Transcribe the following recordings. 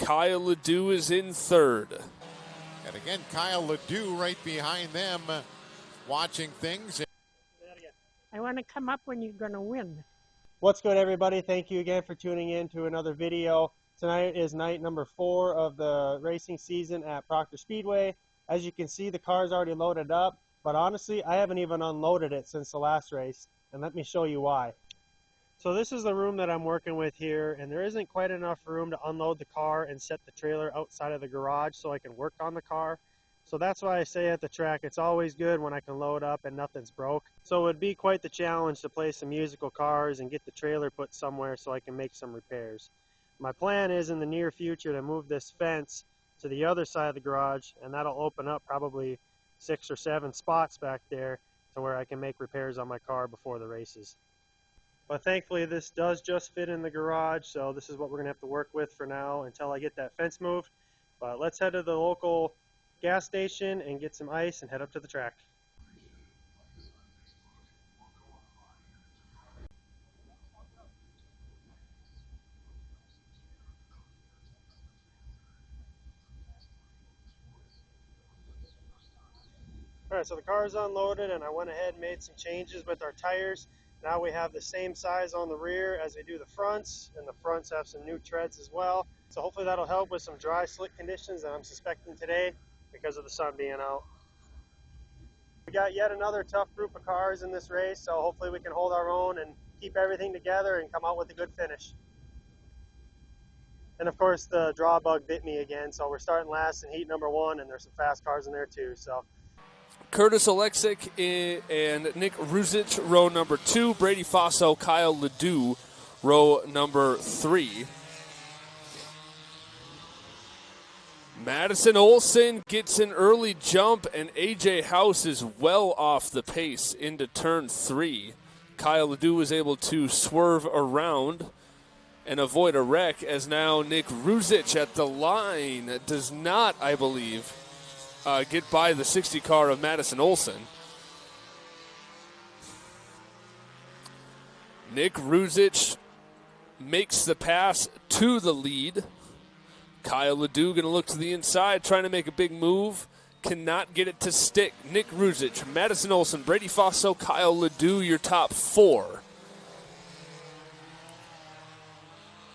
Kyle Ledoux is in third. And again, Kyle Ledoux right behind them, watching things. I want to come up when you're going to win. What's good, everybody? Thank you again for tuning in to another video. Tonight is night number 4 of the racing season at Proctor Speedway. As you can see, the car's already loaded up, but honestly, I haven't even unloaded it since the last race, and let me show you why. So this is the room that I'm working with here, and there isn't quite enough room to unload the car and set the trailer outside of the garage so I can work on the car. So that's why I say at the track, it's always good when I can load up and nothing's broke. So it would be quite the challenge to play some musical cars and get the trailer put somewhere so I can make some repairs. My plan is in the near future to move this fence to the other side of the garage, and that'll open up probably 6 or 7 spots back there to where I can make repairs on my car before the races. But thankfully this does just fit in the garage, so this is what we're going to have to work with for now until I get that fence moved. But let's head to the local gas station and get some ice and head up to the track. Alright, so the car is unloaded and I went ahead and made some changes with our tires. Now we have the same size on the rear as we do the fronts, and the fronts have some new treads as well. So hopefully that'll help with some dry, slick conditions that I'm suspecting today because of the sun being out. We got yet another tough group of cars in this race, so hopefully we can hold our own and keep everything together and come out with a good finish. And of course the draw bug bit me again, so we're starting last in heat number 1, and there's some fast cars in there too. So Curtis Alexic and Nick Ruzich, row number 2. Brady Fosso, Kyle Ledoux, row number 3. Madison Olson gets an early jump, and A.J. House is well off the pace into turn 3. Kyle Ledoux was able to swerve around and avoid a wreck, as now Nick Ruzich at the line does not, I believe, get by the 60 car of Madison Olson. Nick Ruzich makes the pass to the lead. Kyle Ledoux going to look to the inside, trying to make a big move. Cannot get it to stick. Nick Ruzich, Madison Olson, Brady Fosso, Kyle Ledoux, your top 4.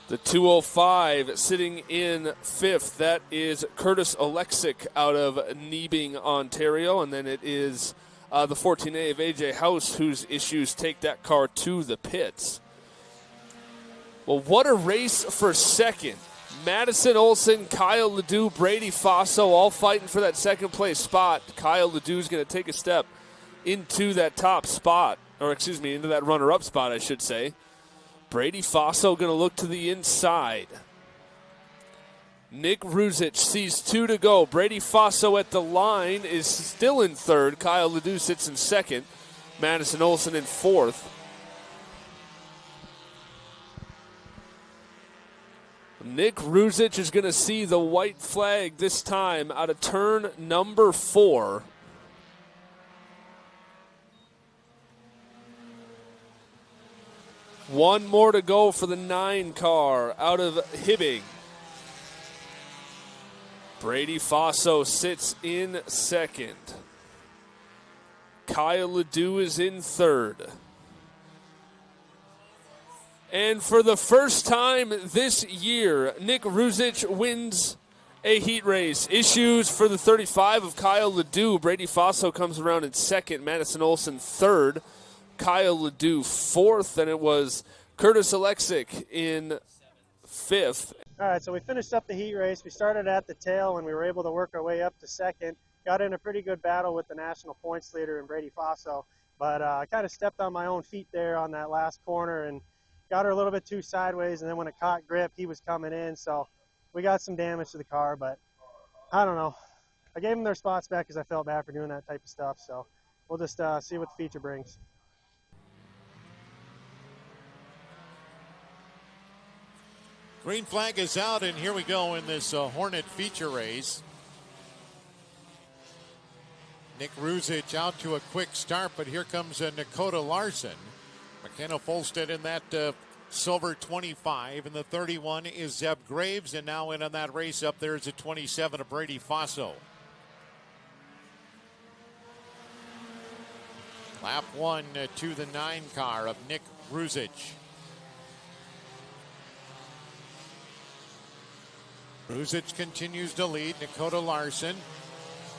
The 205 sitting in 5th. That is Curtis Alexic out of Nebing, Ontario. And then it is the 14A of A.J. House, whose issues take that car to the pits. Well, what a race for second. Madison Olson, Kyle Ledoux, Brady Fosso all fighting for that second place spot. Kyle Ledoux is going to take a step into that top spot, or excuse me, into that runner-up spot, I should say. Brady Fosso going to look to the inside. Nick Ruzich sees 2 to go. Brady Fosso at the line is still in 3rd. Kyle Ledoux sits in 2nd. Madison Olson in 4th. Nick Ruzich is going to see the white flag this time out of turn number 4. One more to go for the 9 car out of Hibbing. Brady Fosso sits in 2nd. Kyle Ledoux is in 3rd. And for the first time this year, Nick Ruzich wins a heat race. Issues for the 35 of Kyle Ledoux. Brady Fosso comes around in 2nd. Madison Olson 3rd. Kyle Ledoux 4th, and it was Curtis Alexic in 5th. All right, so we finished up the heat race. We started at the tail, and we were able to work our way up to 2nd. Got in a pretty good battle with the national points leader in Brady Fosso, but I kind of stepped on my own feet there on that last corner and got her a little bit too sideways, and then when it caught grip, he was coming in, so we got some damage to the car, but I don't know. I gave them their spots back because I felt bad for doing that type of stuff, so we'll just see what the future brings. Green flag is out, and here we go in this Hornet feature race. Nick Ruzich out to a quick start, but here comes Dakota Larson. McKenna Folstead in that silver 25, and the 31 is Zeb Graves, and now in on that race up there is a 27 of Brady Fosso. Lap 1 to the 9 car of Nick Ruzic. Ruzic continues to lead. Nakota Larson.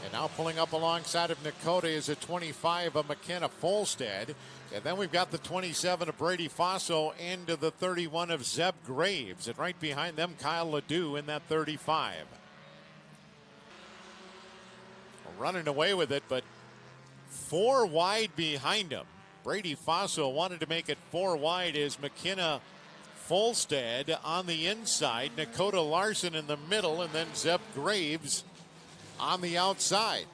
And now pulling up alongside of Nakota is a 25 of McKenna Folstead. And then we've got the 27 of Brady Fosso and the 31 of Zeb Graves. And right behind them, Kyle Ledoux in that 35. Running away with it, but 4 wide behind him. Brady Fosso wanted to make it 4 wide as McKenna Folstead on the inside, Nakota Larson in the middle, and then Zeb Graves on the outside.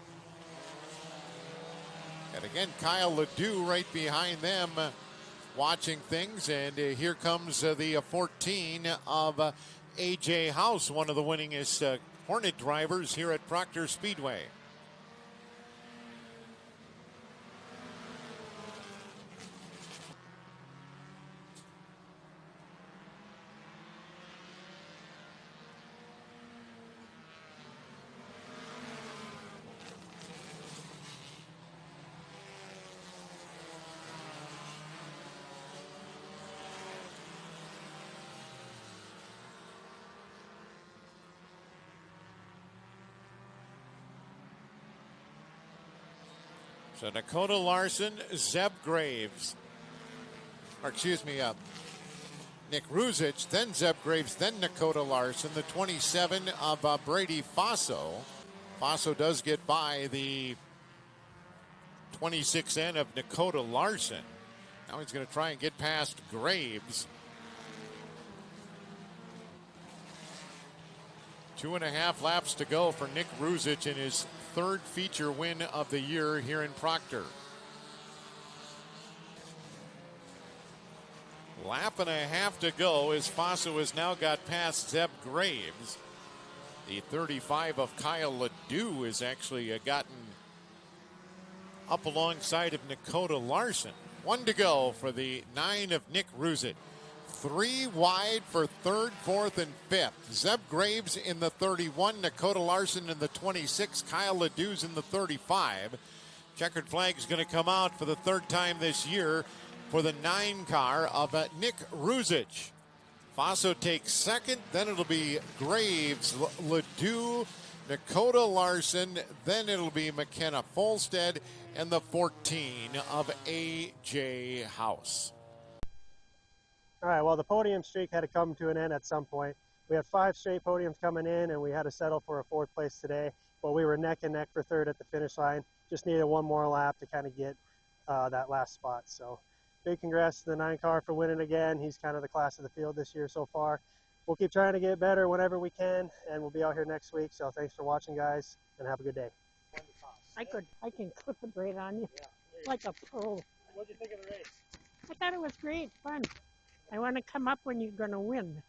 And again, Kyle Ledoux right behind them watching things. And here comes the 14 of A.J. House, one of the winningest Hornet drivers here at Proctor Speedway. So Nakota Larson, Zeb Graves, or excuse me, Nick Ruzic, then Zeb Graves, then Nakota Larson, the 27 of Brady Fosso. Fosso does get by the 26N of Nakota Larson. Now he's going to try and get past Graves. 2.5 laps to go for Nick Ruzic in his 3rd feature win of the year here in Proctor. Lap and a half to go as Fosso has now got past Zeb Graves. The 35 of Kyle Ledoux has actually gotten up alongside of Nakota Larson. 1 to go for the 9 of Nick Ruzic. 3 wide for 3rd, 4th, and 5th. Zeb Graves in the 31, Nakota Larson in the 26, Kyle Ledoux in the 35. Checkered flag is going to come out for the 3rd time this year for the 9 car of Nick Ruzic. Fosso takes 2nd, then it'll be Graves, Ledoux, Nakota Larson, then it'll be McKenna Folstead, and the 14 of A.J. House. All right, well, the podium streak had to come to an end at some point. We had 5 straight podiums coming in, and we had to settle for a 4th place today. But we were neck and neck for 3rd at the finish line. Just needed 1 more lap to kind of get that last spot. So big congrats to the 9 car for winning again. He's kind of the class of the field this year so far. We'll keep trying to get better whenever we can, and we'll be out here next week. So thanks for watching, guys, and have a good day. I can clip it right on you, like a pro. What did you think of the race? I thought it was great fun. I want to come up when you're going to win.